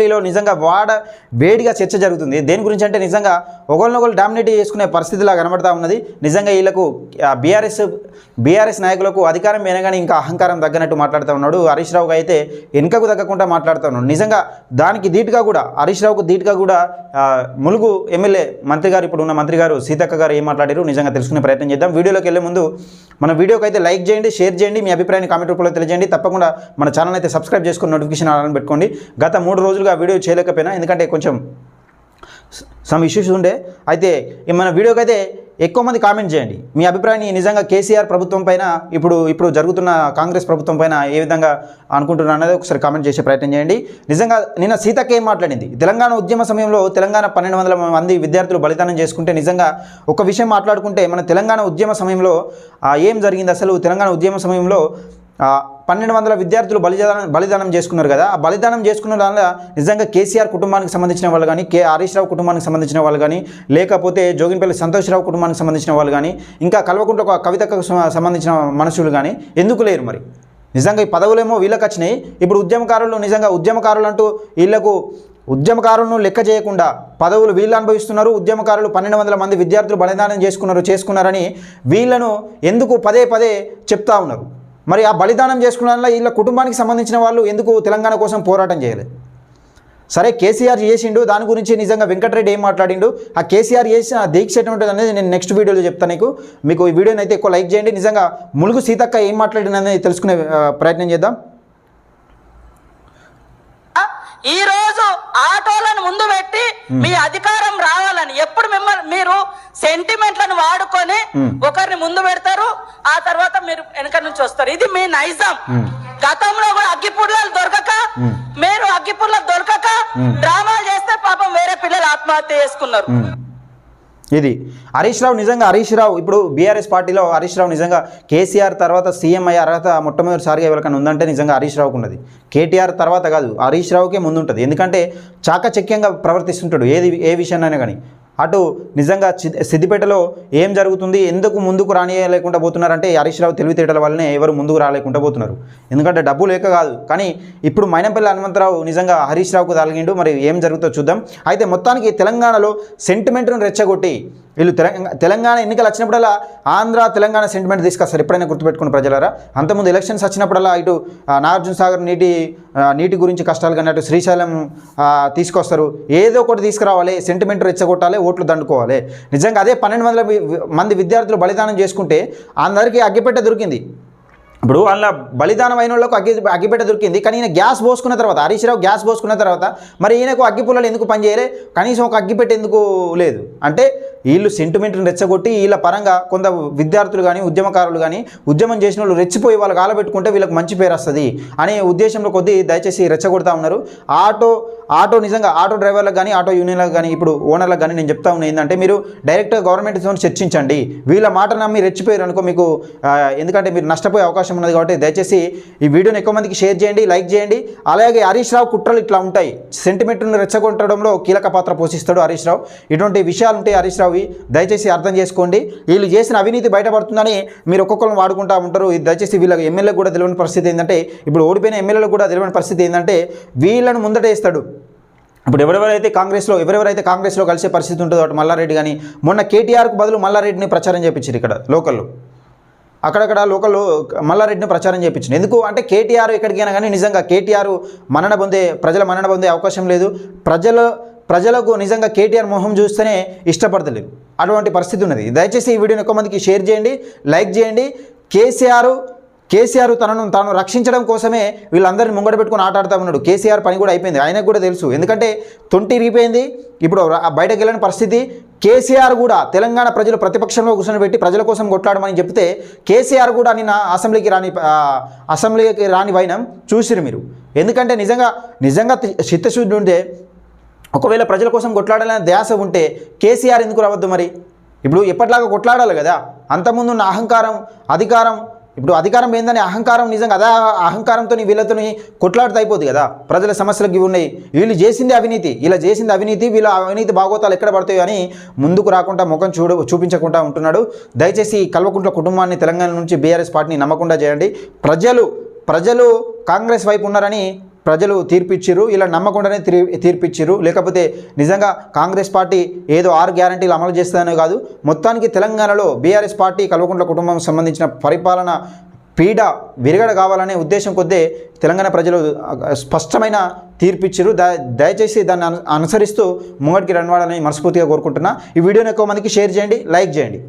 అసెంబ్లీలో నిజంగా వేడిగా చర్చ జరుగుతుంది. దేని గురించి అంటే నిజంగా ఒకరినొకరు డామినేట్ చేసుకునే పరిస్థితిలా కనబడతా ఉన్నది. నిజంగా వీళ్ళకు బీఆర్ఎస్ నాయకులకు అధికారం వినగానే ఇంకా అహంకారం తగ్గనట్టు మాట్లాడుతూ ఉన్నాడు. హరీష్ రావుకి అయితే వెనుకకు తగ్గకుండా మాట్లాడుతూ ఉన్నాడు. నిజంగా దానికి ధీటుగా కూడా హరీష్ రావుకు ధీటుగా కూడా ములుగు ఎమ్మెల్యే మంత్రి గారు, ఇప్పుడు ఉన్న మంత్రి గారు సీతక్క గారు ఏం మాట్లాడారు నిజంగా తెలుసుకునే ప్రయత్నం చేద్దాం. వీడియోలోకి వెళ్ళే ముందు మన వీడియోకి అయితే లైక్ చేయండి, షేర్ చేయండి, మీ అభిప్రాయాన్ని కామెంట్ రూపంలో తెలియజేయండి. తప్పకుండా మన ఛానల్ అయితే సబ్స్క్రైబ్ చేసుకుని నోటిఫికేషన్ ఆన్ పెట్టుకోండి. గత 3 రోజులుగా వీడియో చేయలేకపోయినా ఎందుకంటే కొంచెం సమ్ ఇష్యూస్ ఉండే. అయితే మన వీడియోకి అయితే ఎక్కువ మంది కామెంట్ చేయండి మీ అభిప్రాయాన్ని. నిజంగా కేసీఆర్ ప్రభుత్వం పైన ఇప్పుడు జరుగుతున్న కాంగ్రెస్ ప్రభుత్వం పైన ఏ విధంగా అనుకుంటున్నా అనేది ఒకసారి కామెంట్ చేసే ప్రయత్నం చేయండి. నిజంగా నిన్న సీతక్క ఏం మాట్లాడింది, తెలంగాణ ఉద్యమ సమయంలో తెలంగాణ 1200 మంది విద్యార్థులు బలిదానం చేసుకుంటే నిజంగా ఒక విషయం మాట్లాడుకుంటే మన తెలంగాణ ఉద్యమ సమయంలో ఏం జరిగింది, అసలు తెలంగాణ ఉద్యమ సమయంలో 1200 విద్యార్థులు బలిదానం చేసుకున్నారు కదా. ఆ బలిదానం చేసుకున్న దానిలో నిజంగా కేసీఆర్ కుటుంబానికి సంబంధించిన వాళ్ళు కానీ, హరీష్ రావు కుటుంబానికి సంబంధించిన వాళ్ళు కానీ, లేకపోతే జోగిన్పల్లి సంతోష్రావు కుటుంబానికి సంబంధించిన వాళ్ళు కానీ, ఇంకా కల్వకుంట్ల కవితకు సంబంధించిన మనుషులు కానీ ఎందుకు లేరు మరి? నిజంగా ఈ పదవులేమో వీళ్ళకి వచ్చినాయి. ఇప్పుడు ఉద్యమకారులు నిజంగా ఉద్యమకారులు అంటూ వీళ్లకు ఉద్యమకారులను లెక్క చేయకుండా పదవులు వీళ్ళు అనుభవిస్తున్నారు. ఉద్యమకారులు 1200 మంది విద్యార్థులు బలిదానం చేసుకున్నారని వీళ్ళను ఎందుకు పదే చెప్తా ఉన్నారు? మరి ఆ బలిదానం చేసుకున్న వీళ్ళ కుటుంబానికి సంబంధించిన వాళ్ళు ఎందుకు తెలంగాణ కోసం పోరాటం చేయలేదు? సరే కేసీఆర్ చేసిండు, దాని గురించి నిజంగా వెంకటరెడ్డి ఏం మాట్లాడిండు, ఆ కేసీఆర్ చేసిన దీక్ష ఎటువంటి అనేది నేను నెక్స్ట్ వీడియోలో చెప్తాను మీకు ఈ వీడియోని అయితే ఎక్కువ లైక్ చేయండి. నిజంగా ములుగు సీతక్క ఏం మాట్లాడిందనేది తెలుసుకునే ప్రయత్నం చేద్దాం. ఈ రోజు ఆటోలను ముందు పెట్టి మీ అధికారం రావాలని ఎప్పుడు మీరు సెంటిమెంట్లను వాడుకొని ఒకరిని ముందు పెడతారు, ఆ తర్వాత మీరు వెనక నుంచి వస్తారు. ఇది మీ నైజం. గతంలో కూడా అగ్గిపుల్లలు దొరకక డ్రామాలు చేస్తే పాపం వేరే పిల్లలు ఆత్మహత్య చేసుకున్నారు. ఇది హరీష్ రావు నిజంగా ఇప్పుడు బీఆర్ఎస్ పార్టీలో హరీష్ రావు నిజంగా కేసీఆర్ తర్వాత సీఎం అయ్యే అర్హత మొట్టమొదటిసారిగా ఎవరికైనా ఉందంటే నిజంగా హరీష్ రావుకు ఉన్నది. కేటీఆర్ తర్వాత కాదు, హరీష్ రావుకే ముందుంటుంది. ఎందుకంటే చాకచక్యంగా ప్రవర్తిస్తుంటాడు ఏ విషయాన్నైనా కానీ. అటు నిజంగా సిద్దిపేటలో ఏం జరుగుతుంది, ఎందుకు ముందుకు రానియలేకుండా పోతున్నారంటే హరీష్ రావు తెలివితేటల వల్లనే ఎవరు ముందుకు రాలేకుండా పోతున్నారు. ఎందుకంటే డబ్బు లేక కాదు. కానీ ఇప్పుడు మైనంపల్లి హనుమంతరావు నిజంగా హరీష్ రావుకు తగిలిండు. మరి ఏం జరుగుతుందో చూద్దాం. అయితే మొత్తానికి తెలంగాణలో సెంటిమెంట్ను రెచ్చగొట్టి వీళ్ళు తెలంగాణ ఎన్నికలు వచ్చినప్పుడల్లా ఆంధ్ర తెలంగాణ సెంటిమెంట్ తీసుకొస్తారు. ఎప్పుడైనా గుర్తుపెట్టుకున్న ప్రజలారా, అంతకుముందు ఎలక్షన్స్ వచ్చినప్పుడల్లా ఇటు నాగార్జున సాగర్ నీటి గురించి కష్టాలు కానీ, అటు శ్రీశైలం తీసుకొస్తారు. ఏదో ఒకటి తీసుకురావాలి, సెంటిమెంట్ రెచ్చగొట్టాలి, ఓట్లు దండుకోవాలి. నిజంగా అదే 1200 మంది విద్యార్థులు బలిదానం చేసుకుంటే అందరికీ అగ్గిపెట్టె దొరికింది. ఇప్పుడు వాళ్ళ బలిదానం అయిన వాళ్ళకు అగ్గిపెట్టె దొరికింది. కానీ ఈయన గ్యాస్ పోసుకున్న తర్వాత, హరీష్ రావు గ్యాస్ పోసుకున్న తర్వాత మరి ఈయనకు అగ్గిపుల్లలు ఎందుకు పనిచేయలే, కనీసం ఒక అగ్గిపెట్టె ఎందుకు లేదు అంటే వీళ్ళు సెంటిమెంట్ని రెచ్చగొట్టి వీళ్ళ పరంగా కొంత విద్యార్థులు కానీ ఉద్యమకారులు కానీ ఉద్యమం చేసిన వాళ్ళు రెచ్చిపోయి వాళ్ళు కాలబెట్టుకుంటే వీళ్ళకి మంచి పేరు వస్తుంది అనే ఉద్దేశంలో కొద్దీ దయచేసి రెచ్చగొడతా ఉన్నారు. ఆటో నిజంగా ఆటో డ్రైవర్లకు కానీ ఆటో యూనియన్లకు కానీ ఇప్పుడు ఓనర్లకు కానీ నేను చెప్తా ఉన్నా ఏంటంటే మీరు డైరెక్ట్గా గవర్నమెంట్తో చర్చించండి. వీళ్ళ మాట నమ్మి రెచ్చిపోయారు అనుకో మీకు ఎందుకంటే మీరు నష్టపోయే అవకాశం ఉన్నది. కాబట్టి దయచేసి ఈ వీడియోని ఎక్కువ మందికి షేర్ చేయండి, లైక్ చేయండి. అలాగే హరీష్ రావు కుట్రలు ఇట్లా ఉంటాయి, సెంటిమెంట్ను రెచ్చగొట్టడంలో కీలక పాత్ర పోషిస్తాడు హరీష్ రావు. ఇటువంటి విషయాలు ఉంటాయి హరీష్ రావు, దయచేసి అర్థం చేసుకోండి. వీళ్ళు చేసిన అవినీతి బయటపడుతుందని మీరు ఒక్కొక్కరు వాడుకుంటూ ఉంటారు. దయచేసి వీళ్ళకి ఎమ్మెల్యేలకు కూడా తెలియని పరిస్థితి ఏంటంటే, ఇప్పుడు ఓడిపోయిన ఎమ్మెల్యేలకు కూడా తెలియని పరిస్థితి ఏంటంటే వీళ్ళను ముందట వేస్తాడు. ఇప్పుడు ఎవరెవరైతే కాంగ్రెస్లో కలిసే పరిస్థితి ఉంటుందో అటు మల్లారెడ్డి కానీ, మొన్న కేటీఆర్కు బదులు మల్లారెడ్డిని ప్రచారం చేయించారు ఇక్కడ లోకల్లో, అక్కడక్కడ లోకల్లో మల్లారెడ్డిని ప్రచారం చేయించింది. ఎందుకు అంటే కేటీఆర్ ఎక్కడికైనా కానీ నిజంగా కేటీఆర్ ప్రజల మన్నన పొందే అవకాశం లేదు. ప్రజలకు నిజంగా కేటీఆర్ మొహం చూస్తేనే ఇష్టపడతలేదు, అటువంటి పరిస్థితి ఉన్నది. దయచేసి ఈ వీడియోని ఎక్కువ మందికి షేర్ చేయండి, లైక్ చేయండి. కేసీఆర్ తాను రక్షించడం కోసమే వీళ్ళందరినీ ముంగడ పెట్టుకుని ఆటాడుతూ ఉన్నాడు. కేసీఆర్ పని కూడా అయిపోయింది, ఆయనకు కూడా తెలుసు. ఎందుకంటే తొంటి రీపోయింది, ఇప్పుడు బయటకు వెళ్ళని పరిస్థితి. కేసీఆర్ కూడా తెలంగాణ ప్రజలు ప్రతిపక్షంలో కూర్చొని పెట్టి ప్రజల కోసం కొట్లాడమని చెప్తే కేసీఆర్ కూడా నిన్న అసెంబ్లీకి రాని వైనం చూసిరు మీరు. ఎందుకంటే నిజంగా చిత్తశుద్ధి ఉంటే, ఒకవేళ ప్రజల కోసం కొట్లాడాలనే ధ్యాస ఉంటే కేసీఆర్ ఎందుకు రావద్దు మరి? ఇప్పుడు ఎప్పటిలాగా కొట్లాడాలి కదా. అంతకుముందు ఉన్న ఇప్పుడు అధికారం ఏందని అహంకారం, నిజంగా అదే అహంకారంతో వీళ్ళతో కొట్లాడితే అయిపోద్ది కదా. ప్రజల సమస్యలకు ఉన్నాయి, వీళ్ళు చేసింది అవినీతి, వీళ్ళ అవినీతి భాగోతాలు ఎక్కడ పడతాయో అని ముందుకు రాకుండా ముఖం చూపించకుండా ఉంటున్నాడు. దయచేసి కల్వకుంట్ల కుటుంబాన్ని తెలంగాణ నుంచి బీఆర్ఎస్ పార్టీని నమ్మకుండా చేయండి. ప్రజలు కాంగ్రెస్ వైపు ఉన్నారని ప్రజలు తీర్పిచ్చిర్రు, ఇలా నమ్మకుండానే తీర్పిచ్చిర్రు. లేకపోతే నిజంగా కాంగ్రెస్ పార్టీ ఏదో 6 గ్యారంటీలు అమలు చేస్తుందనే కాదు, మొత్తానికి తెలంగాణలో బీఆర్ఎస్ పార్టీ కల్వకుంట్ల కుటుంబం సంబంధించిన పరిపాలన పీడ విరగడ కావాలనే ఉద్దేశం కొద్దే తెలంగాణ ప్రజలు స్పష్టమైన తీర్పిచ్చిరు. దయచేసి దాన్ని అనుసరిస్తూ ముంగడికి రణవాలని మనస్ఫూర్తిగా కోరుకుంటున్నా. ఈ వీడియోని ఎక్కువ మందికి షేర్ చేయండి, లైక్ చేయండి.